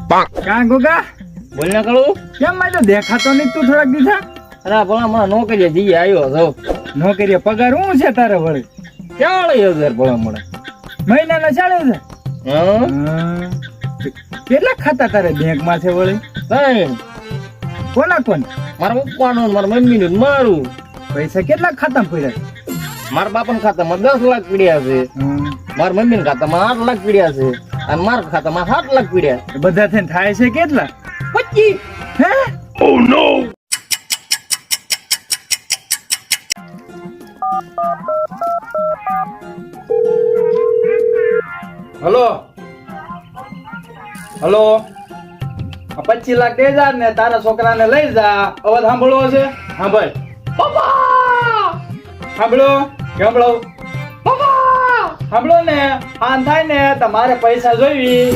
ક્યાં ગોગા બોલ ને કળું કેમ મેં તો દેખાતો નહીં તું થોડાક દીધા અરે ભલા મને નોકરીએ જઈ આવ્યો છો નોકરીએ પગાર શું છે તારે વળી 40,000 ભલા મળે મહિનાના 40,000 હા કેટલા ખાતા તારે બેંક માં છે વળી કઈ કોના કોણ મારા પપ્પાનું ને મારા મમ્મીનું ને મારું પૈસા કેટલા ખાતામાં પડ્યા મારા બાપાના ખાતામાં 10 લાખ પડ્યા છે મારા મમ્મીના ખાતામાં 8 લાખ પડ્યા છે અને મારા ખાતામાં 7 લાખ પડ્યા બધા થઈને થાય છે કેટલા 25 હે Oh no hello hello 25 lakh દે જા ને તારા છોકરાને લઈ જા અવાજ સાંભળવો છે હા ભાઈ પપ્પા સાંભળો સાંભળો પપ્પા સાંભળો ને આન થાય ને તમારે પૈસા જોઈવી